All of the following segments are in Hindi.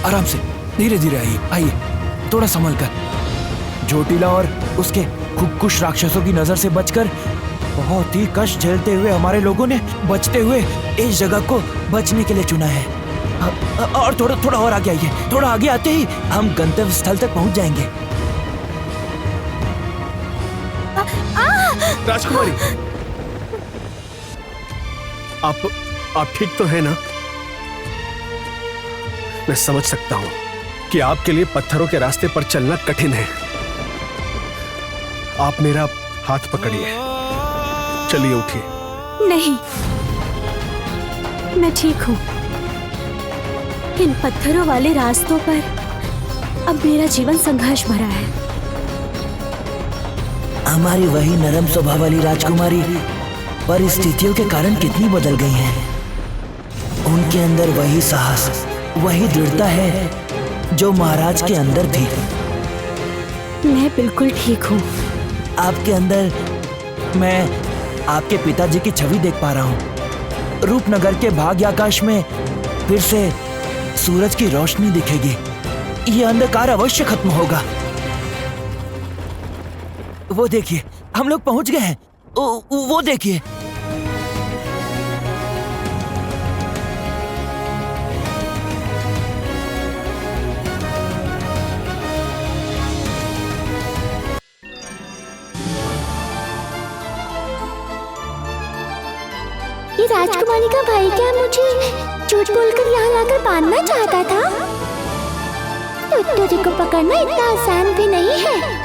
आराम से, धीरे धीरे आइए, आइए, थोड़ा संभल कर। जोटीला और उसके कुछ राक्षसों की नजर से बचकर बहुत ही कष्ट झेलते हुए हमारे लोगों ने बचते हुए इस जगह को बचने के लिए चुना है। और थोड़ा और आगे आइए, थोड़ा आगे आते ही हम गंतव्य स्थल तक पहुंच जाएंगे। राजकुमारी, आप ठीक तो है ना? मैं समझ सकता हूं कि आपके लिए पत्थरों के रास्ते पर चलना कठिन है। आप मेरा हाथ पकड़िए, चलिए उठिए। नहीं, मैं ठीक हूं। इन पत्थरों वाले रास्तों पर अब मेरा जीवन संघर्ष भरा है। हमारी वही नरम स्वभाव वाली राजकुमारी परिस्थितियों के कारण कितनी बदल गई हैं। उनके अंदर वही साहस, वही दृढ़ता है जो महाराज के अंदर थी। मैं बिल्कुल ठीक हूँ। आपके अंदर मैं आपके पिताजी की छवि देख पा रहा हूँ। रूपनगर के भाग्याकाश में फिर से सूरज की रोशनी दिखेगी। ये अंधकार अवश्य खत्म होगा। वो देखिए, हम लोग पहुंच गए हैं। वो देखिए। ये राजकुमारी का भाई क्या मुझे झूठ बोलकर यहाँ लाकर बांधना चाहता था? टुटुरी को पकड़ना इतना आसान भी नहीं है।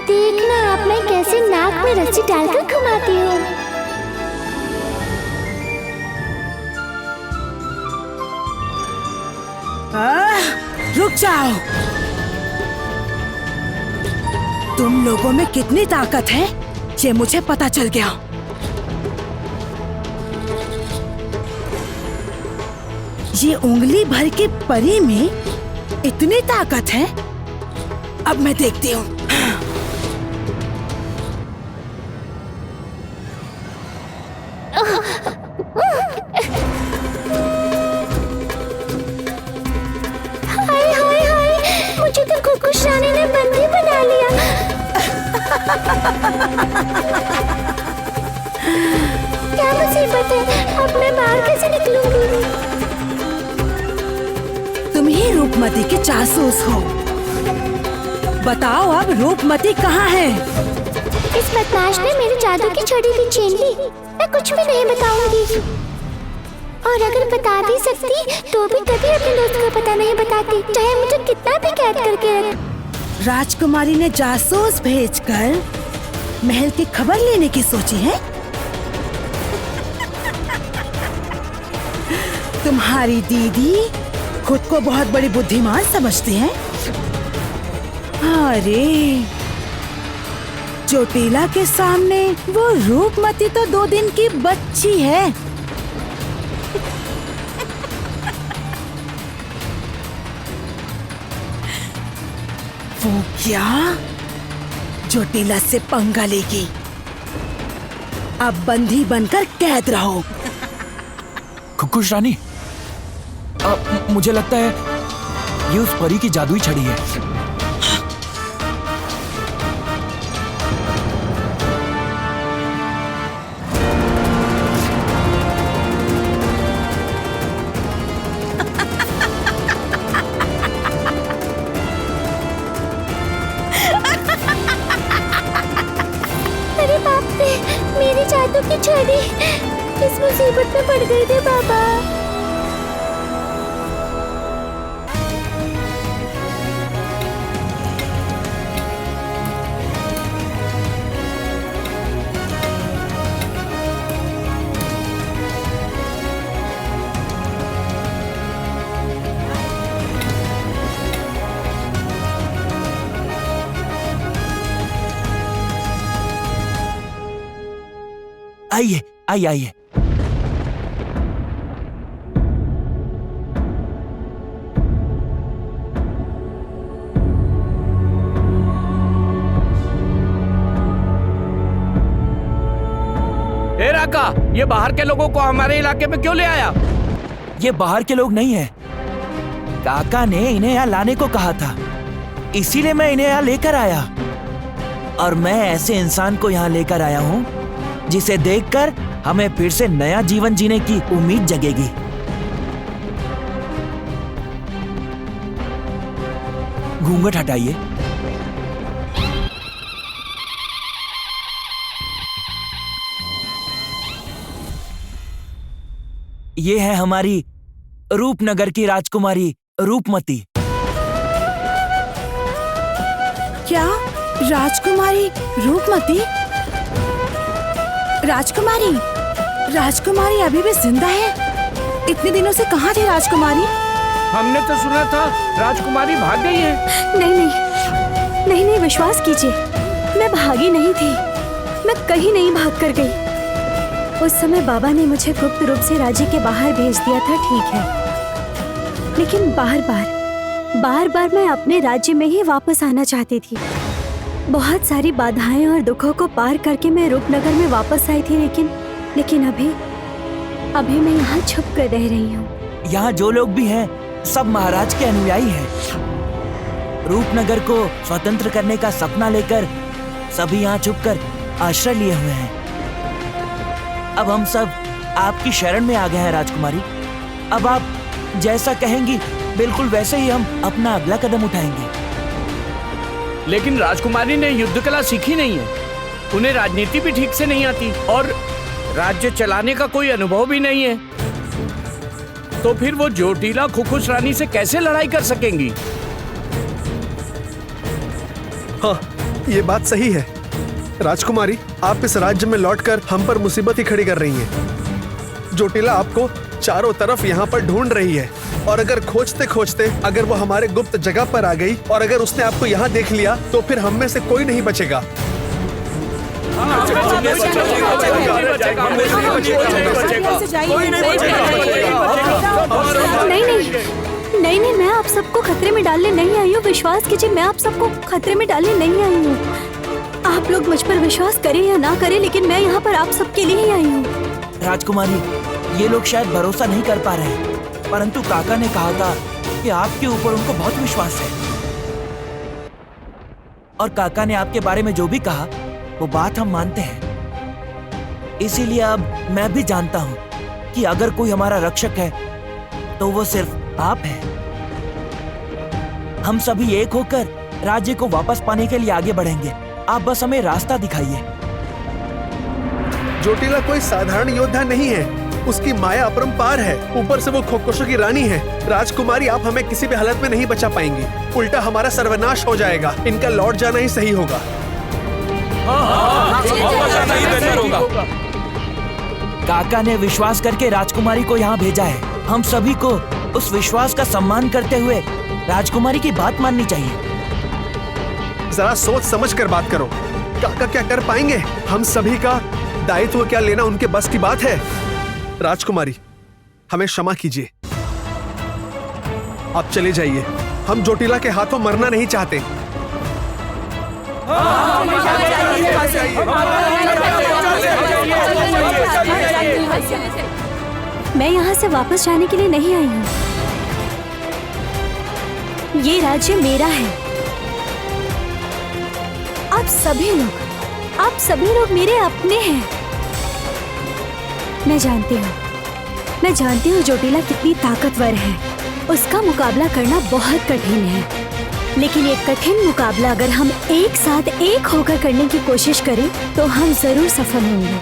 देखना आप मैं कैसे नाक में रस्सी डालकर घुमाती हूँ। रुक जाओ। तुम लोगों में कितनी ताकत है ये मुझे पता चल गया। ये उंगली भर की परी में इतनी ताकत है। अब मैं देखती हूँ। हाय हाय हाय, मुझे तो खुदकुश रानी ने बंदी बना लिया। क्या मुसीबत है, अब मैं बाहर कैसे निकलूंगी? तुम ही रूपमती के जासूस हो। बताओ अब रूपमती कहाँ है? इस बदमाश ने मेरी जादू की छड़ी भी छीन ली। मैं कुछ भी नहीं बताऊंगी, और अगर बता भी सकती तो भी कभी अपने दोस्त का पता नहीं बताती, चाहे मुझे कितना भी कैद करके रख। राजकुमारी ने जासूस भेजकर महल की खबर लेने की सोची है। तुम्हारी दीदी खुद को बहुत बड़ी बुद्धिमान समझती हैं। अरे जोटीला के सामने वो रूपमती तो 2 दिन की बच्ची है। वो क्या जोटीला से पंगा लेगी? अब बंदी बनकर कैद रहो। खुश रानी, मुझे लगता है ये उस परी की जादुई छड़ी है। अरे बाप रे, मेरी जादू की छड़ी इस मुसीबत में पड़ गई थी बाबा। आइए आइए आइए। ए राका, ये बाहर के लोगों को हमारे इलाके में क्यों ले आया? ये बाहर के लोग नहीं हैं, काका ने इन्हें यहाँ लाने को कहा था, इसीलिए मैं इन्हें यहाँ लेकर आया। और मैं ऐसे इंसान को यहाँ लेकर आया हूँ जिसे देखकर हमें फिर से नया जीवन जीने की उम्मीद जगेगी। घूंघट हटाइए। ये है हमारी रूपनगर की राजकुमारी रूपमती। क्या राजकुमारी रूपमती? राजकुमारी राजकुमारी अभी भी जिंदा है? इतने दिनों से कहाँ थी राजकुमारी? हमने तो सुना था राजकुमारी भाग गई है। नहीं नहीं नहीं नहीं, विश्वास कीजिए, मैं भागी नहीं थी, मैं कहीं नहीं भाग कर गई। उस समय बाबा ने मुझे गुप्त रूप से राज्य के बाहर भेज दिया था, ठीक है, लेकिन बार बार मैं अपने राज्य में ही वापस आना चाहती थी। बहुत सारी बाधाएं और दुखों को पार करके मैं रूपनगर में वापस आई थी, लेकिन अभी मैं यहाँ छुप कर रह रही हूँ। यहाँ जो लोग भी हैं सब महाराज के अनुयायी हैं। रूपनगर को स्वतंत्र करने का सपना लेकर सभी यहाँ छुपकर आश्रय लिए हुए हैं। अब हम सब आपकी शरण में आ गए हैं राजकुमारी। अब आप जैसा कहेंगी बिल्कुल वैसे ही हम अपना अगला कदम उठाएंगे। लेकिन राजकुमारी ने युद्ध कला सीखी नहीं है, उन्हें राजनीति भी ठीक से नहीं आती और राज्य चलाने का कोई अनुभव भी नहीं है, तो फिर वो जोटीला खुखुश रानी से कैसे लड़ाई कर सकेंगी? हाँ, ये बात सही है। राजकुमारी, आप इस राज्य में लौटकर हम पर मुसीबत ही खड़ी कर रही हैं। जोटीला आपको चारों तरफ यहाँ पर ढूंढ रही है और अगर खोजते खोजते अगर वो हमारे गुप्त जगह पर आ गई और अगर उसने आपको यहाँ देख लिया तो फिर हम में से कोई नहीं बचेगा। नहीं, मैं आप सबको खतरे में डालने नहीं आई हूँ। विश्वास कीजिए, मैं आप सबको खतरे में डालने नहीं आई हूँ। आप लोग मुझ पर विश्वास करें या ना करें, लेकिन मैं यहाँ पर आप सबके लिए ही आई हूँ। राजकुमारी, ये लोग शायद भरोसा नहीं कर पा रहे हैं, परंतु काका ने कहा था कि आपके ऊपर उनको बहुत विश्वास है और काका ने आपके बारे में जो भी कहा वो बात हम मानते हैं। इसीलिए अब मैं भी जानता हूँ कि अगर कोई हमारा रक्षक है तो वो सिर्फ आप हैं। हम सभी एक होकर राज्य को वापस पाने के लिए आगे बढ़ेंगे। आप बस हमें रास्ता दिखाइए। जोटीला कोई साधारण योद्धा नहीं है, उसकी माया अपरंपार है। ऊपर से वो खोखुशों की रानी है। राजकुमारी, आप हमें किसी भी हालत में नहीं बचा पाएंगी, उल्टा हमारा सर्वनाश हो जाएगा। इनका लौट जाना ही सही होगा। काका ने विश्वास करके राजकुमारी को यहाँ भेजा है। हम सभी को उस विश्वास का सम्मान करते हुए राजकुमारी की बात माननी चाहिए। जरा सोच समझ कर बात करो। काका क्या कर पाएंगे? हम सभी का दायित्व क्या लेना उनके बस की बात है? राजकुमारी, हमें क्षमा कीजिए, आप चले जाइए। हम जोटीला के हाथों मरना नहीं चाहते। मैं यहाँ से वापस जाने के लिए नहीं आई हूँ। ये राज्य मेरा है। आप सभी लोग मेरे अपने हैं। मैं जानती हूँ जोटीला कितनी ताकतवर है। उसका मुकाबला करना बहुत कठिन है, लेकिन ये कठिन मुकाबला अगर हम एक साथ एक होकर करने की कोशिश करें तो हम जरूर सफल होंगे।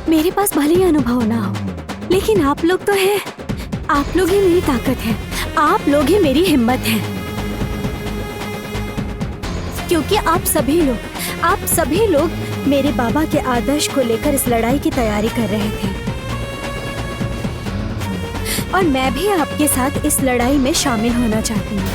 मेरे पास भले ही अनुभव ना हो, लेकिन आप लोग तो हैं। आप लोग ही मेरी ताकत है, आप लोग ही मेरी हिम्मत है। क्योंकि आप सभी लोग मेरे बाबा के आदर्श को लेकर इस लड़ाई की तैयारी कर रहे थे और मैं भी आपके साथ इस लड़ाई में शामिल होना चाहती हूँ।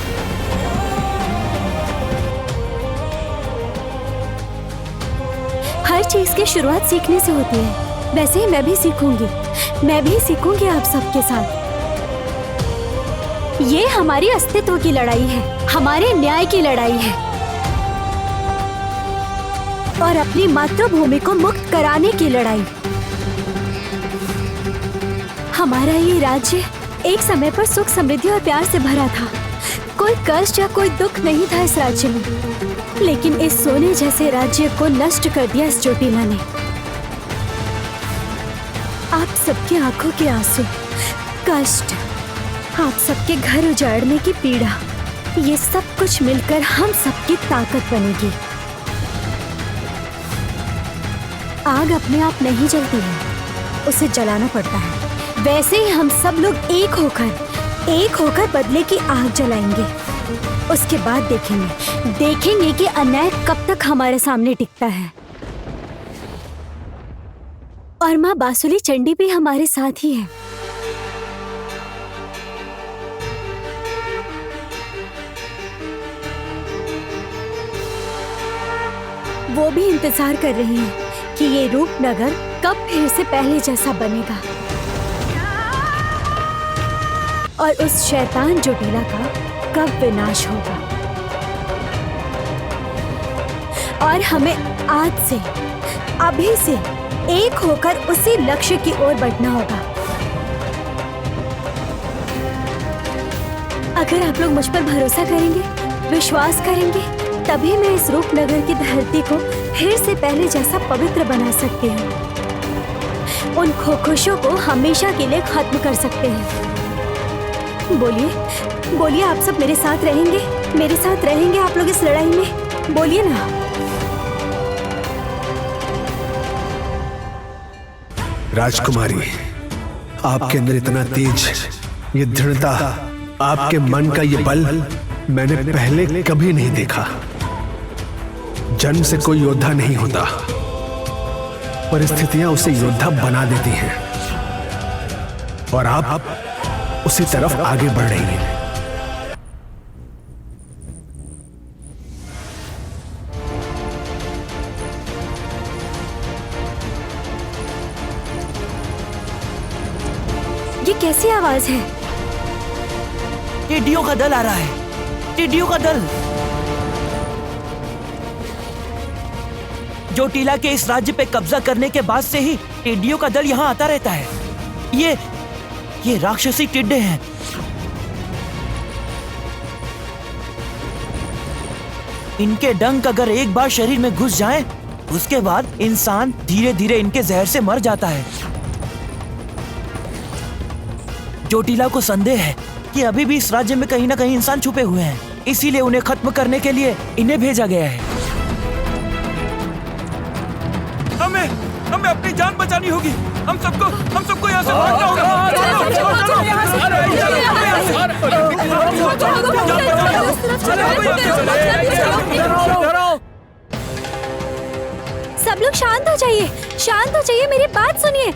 हर चीज की शुरुआत सीखने से होती है, वैसे ही मैं भी सीखूंगी आप सबके साथ। ये हमारी अस्तित्व की लड़ाई है, हमारे न्याय की लड़ाई है और अपनी मातृभूमि को मुक्त कराने की लड़ाई। हमारा ये राज्य एक समय पर सुख समृद्धि और प्यार से भरा था। कोई कष्ट या कोई दुख नहीं था इस राज्य में, लेकिन इस सोने जैसे राज्य को नष्ट कर दिया इस चोटिला ने। आप सबकी आंखों के आंसू, कष्ट, आप सबके घर उजाड़ने की पीड़ा, ये सब कुछ मिलकर हम सबकी ताकत बनेगी। आग अपने आप नहीं जलती है, उसे जलाना पड़ता है। वैसे ही हम सब लोग एक होकर बदले की आग जलाएंगे। उसके बाद देखेंगे कि अन्याय कब तक हमारे सामने टिकता है। और माँ बासुली चंडी भी हमारे साथ ही है। वो भी इंतजार कर रही है कि ये रूपनगर कब फिर से पहले जैसा बनेगा और उस शैतान चोटिला का कब विनाश होगा। और हमें आज से, अभी से एक होकर उसी लक्ष्य की ओर बढ़ना होगा। अगर आप लोग मुझ पर भरोसा करेंगे, विश्वास करेंगे, तभी मैं इस रूपनगर की धरती को फिर से पहले जैसा पवित्र बना सकती हूँ। उन खोखोशों को हमेशा के लिए खत्म कर सकते हैं। बोलिए आप सब मेरे साथ रहेंगे आप लोग इस लड़ाई में, बोलिए ना। राजकुमारी, आपके अंदर इतना तेज, ये दृढ़ता, आपके मन का ये बल मैंने पहले कभी नहीं देखा। जन्म से कोई योद्धा नहीं होता, परिस्थितियां उसे योद्धा बना देती हैं और आप उसी तरफ आगे बढ़ रही हैं। ये कैसी आवाज है? टिड्डियों का दल आ रहा है, टिड्डियों का दल। चोटिला के इस राज्य पे कब्जा करने के बाद से ही टिड्डियों का दल यहाँ आता रहता है। ये राक्षसी टिड्डे हैं। इनके डंक अगर एक बार शरीर में घुस जाएं, उसके बाद इंसान धीरे धीरे इनके जहर से मर जाता है। चोटिला को संदेह है कि अभी भी इस राज्य में कहीं ना कहीं इंसान छुपे हुए हैं, इसीलिए उन्हें खत्म करने के लिए इन्हें भेजा गया है। हमें अपनी जान बचानी होगी। हम सबको यहाँ से भागना होगा। सब लोग शांत हो जाइए, मेरी बात सुनिए।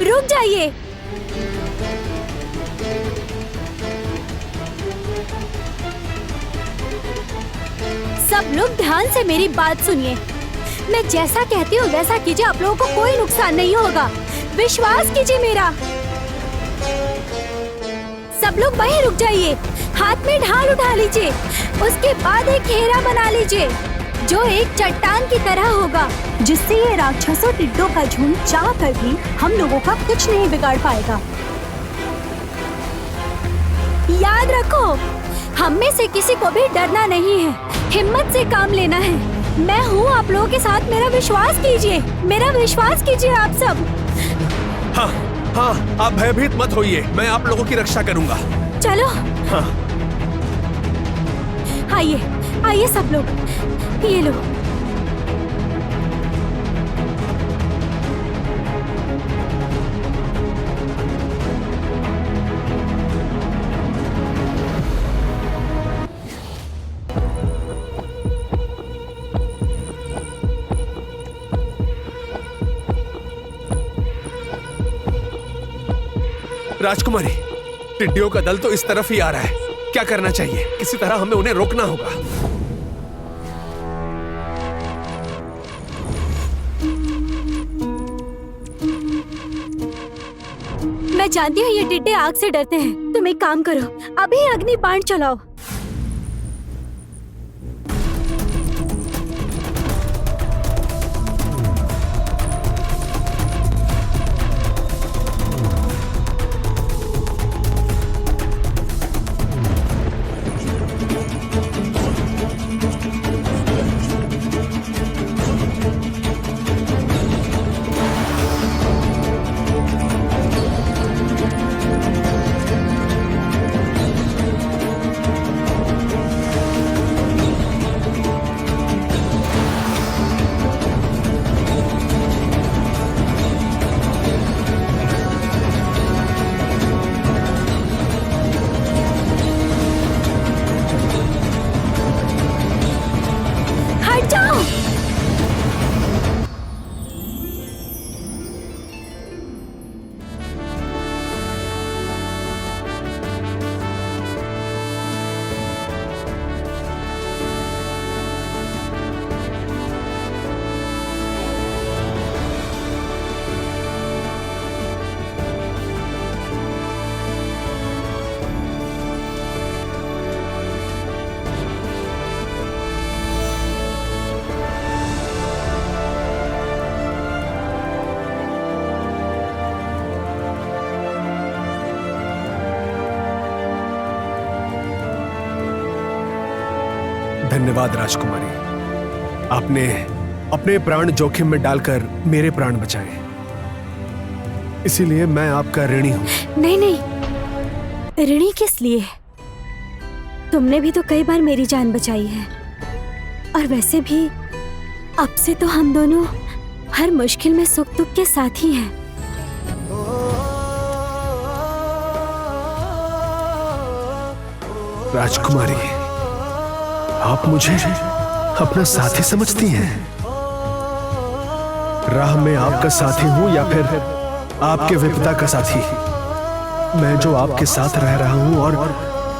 रुक जाइए। सब लोग ध्यान से मेरी बात सुनिए। मैं जैसा कहती हूँ वैसा कीजिए, आप लोगों को कोई नुकसान नहीं होगा। विश्वास कीजिए मेरा। सब लोग वहीं रुक जाइए, हाथ में ढाल उठा लीजिए, उसके बाद एक घेरा बना लीजिए जो एक चट्टान की तरह होगा, जिससे ये राक्षसों टिड्डों का झुंड चाह कर भी हम लोगों का कुछ नहीं बिगाड़ पाएगा। याद रखो, हम में से किसी को भी डरना नहीं है, हिम्मत से काम लेना है। मैं हूँ आप लोगों के साथ, मेरा विश्वास कीजिए आप सब। हाँ, आप भयभीत मत होइए, मैं आप लोगों की रक्षा करूंगा। चलो। हाँ। आइए सब लोग, ये लो। राजकुमारी, टिड्डियों का दल तो इस तरफ ही आ रहा है। क्या करना चाहिए? किसी तरह हमें उन्हें रोकना होगा। मैं जानती हूँ ये टिड्डे आग से डरते हैं। तुम एक काम करो, अभी अग्नि बाण चलाओ। हट जाओ। धन्यवाद राजकुमारी, आपने अपने प्राण जोखिम में डालकर मेरे प्राण बचाए, इसीलिए मैं आपका ऋणी हूँ। नहीं नहीं, ऋणी किस लिए? तुमने भी तो कई बार मेरी जान बचाई है, और वैसे भी अब से तो हम दोनों हर मुश्किल में सुख दुख के साथ ही हैं। राजकुमारी, आप मुझे अपना साथी समझती हैं? राह में आपका साथी हूं या फिर आपके विपदा का साथी? मैं जो आपके साथ रह रहा हूं और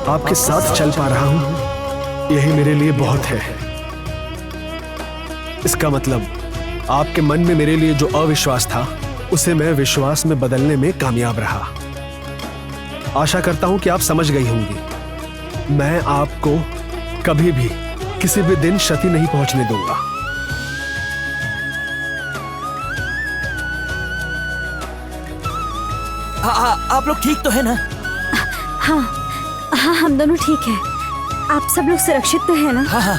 आपके साथ चल पा रहा हूं, यही मेरे लिए बहुत है। इसका मतलब आपके मन में मेरे लिए जो अविश्वास था, उसे मैं विश्वास में बदलने में कामयाब रहा। आशा करता हूं कि आप समझ गई होंगी। मैं आपको कभी भी किसी भी दिन क्षति नहीं पहुंचने दूंगा। आप लोग ठीक तो है ना? हाँ हाँ, हम दोनों ठीक हैं। आप सब लोग सुरक्षित तो है ना? हाँ हाँ।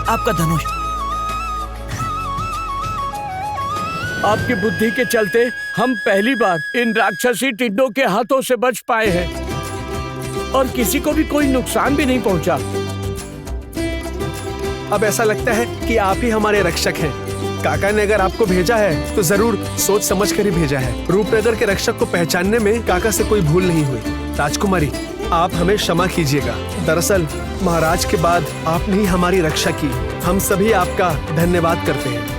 आपका धनुष। आपकी बुद्धि के चलते हम पहली बार इन राक्षसी टिड्डों के हाथों से बच पाए हैं और किसी को भी कोई नुकसान भी नहीं पहुंचा। अब ऐसा लगता है कि आप ही हमारे रक्षक हैं। काका ने अगर आपको भेजा है तो जरूर सोच समझ कर ही भेजा है। रूपनगर के रक्षक को पहचानने में काका से कोई भूल नहीं हुई। राजकुमारी, आप हमें क्षमा कीजिएगा। दरअसल महाराज के बाद आपने ही हमारी रक्षा की। हम सभी आपका धन्यवाद करते हैं।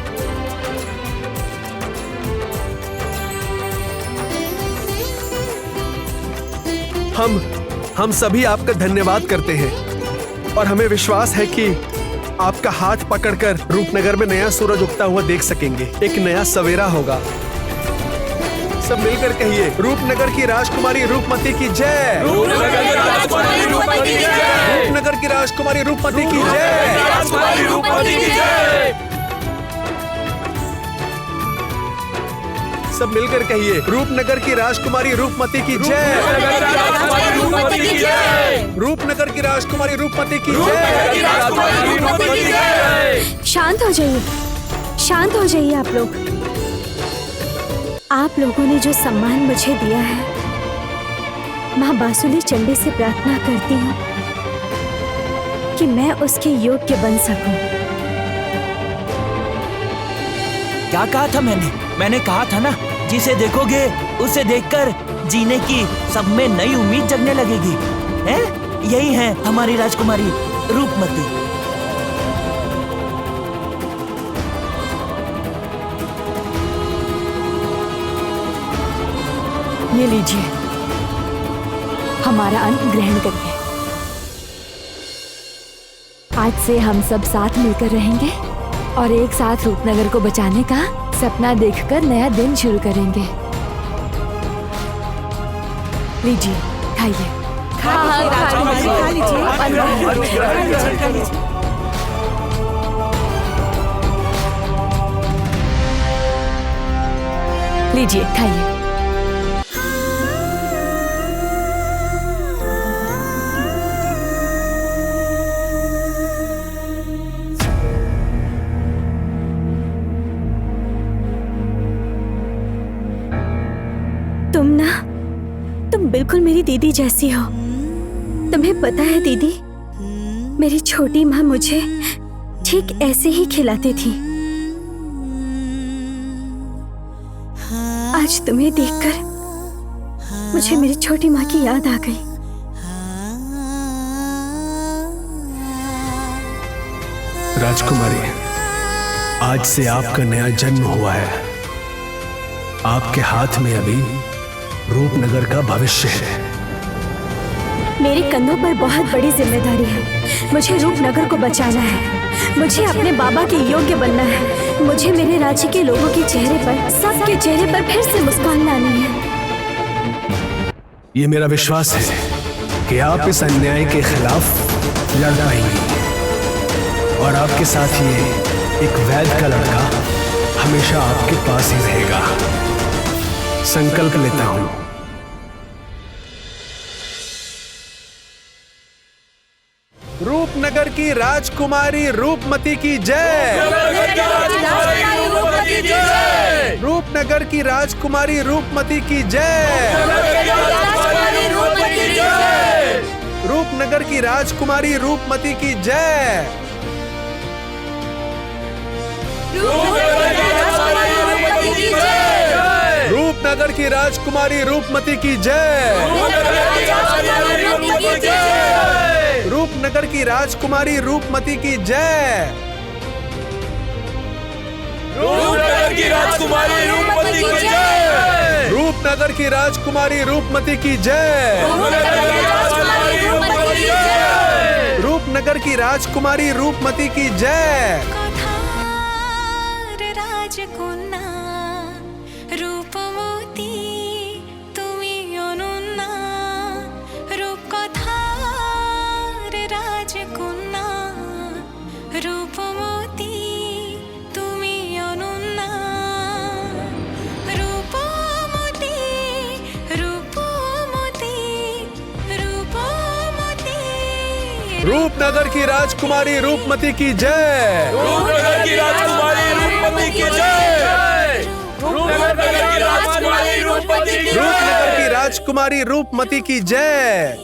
हम सभी आपका धन्यवाद करते हैं और हमें विश्वास है कि आपका हाथ पकड़कर रूपनगर में नया सूरज उगता हुआ देख सकेंगे। एक नया सवेरा होगा। सब मिलकर कहिए, रूपनगर की राजकुमारी रूपमती की जय। रूपनगर की राजकुमारी रूपमती की जय। रूपनगर की राजकुमारी रूपमती की जय। सब मिलकर कहिए, रूपनगर की राजकुमारी रूपमती की जय। रूपनगर की राजकुमारी रूपमती की जय। शांत हो जाइए, शांत हो जाइए आप लोग। आप लोगों ने जो सम्मान मुझे दिया है, माँ बासुली चंडी से प्रार्थना करती हूँ कि मैं उसके योग्य बन सकूं। क्या कहा था मैंने कहा था ना, जिसे देखोगे उसे देखकर जीने की सब में नई उम्मीद जगने लगेगी। हैं? यही है हमारी राजकुमारी रूपमती। ये लीजिए, हमारा अन्न ग्रहण करिए। आज से हम सब साथ मिलकर रहेंगे और एक साथ रूपनगर को बचाने का सपना देखकर नया दिन शुरू करेंगे। लीजिए खाइए। खा लीजिए। लीजिए खाइए। तुम बिल्कुल मेरी दीदी जैसी हो। तुम्हें पता है दीदी, मेरी छोटी माँ मुझे ठीक ऐसे ही खिलाती थी। आज तुम्हें देखकर मुझे मेरी छोटी माँ की याद आ गई। राजकुमारी, आज से आपका नया जन्म हुआ है। आपके हाथ में अभी रूपनगर का भविष्य है। मेरे कंधों पर बहुत बड़ी जिम्मेदारी है। मुझे रूपनगर को बचाना है। मुझे अपने बाबा के योग्य बनना है। मुझे मेरे राज्य के लोगों के चेहरे पर, सबके चेहरे पर फिर से मुस्कान लानी है। ये मेरा विश्वास है कि आप इस अन्याय के खिलाफ लड़ पाएंगी और आपके साथ ये एक वैद्य का लड़का हमेशा आपके पास ही रहेगा। संकल्प लेता हूं। रूपनगर की राजकुमारी रूपमती की जय। रूपनगर की राजकुमारी रूपमती की जय। रूपनगर की राजकुमारी रूपमती की जय। रूपनगर की राजकुमारी रूपमती की जय। रूपनगर की राजकुमारी रूपमती की जय। रूपनगर की राजकुमारी रूपमती की जय। रूपनगर की राजकुमारी रूपमती की जय। रूपनगर की राजकुमारी रूपमती की जय। राजकन्या रूपमती तुमी अनन्या। रूपकथार राजकन्या रूपमती तुमी अनन्या। रूपमती रूपमती रूपमती। रूपनगर की राजकुमारी रूपमती की जय। रूपनगर की राजकुमारी रूपमती की जय। रूपनगर की राजकुमारी रूपमती की जय। रूपनगर की राजकुमारी रूपमती की जय।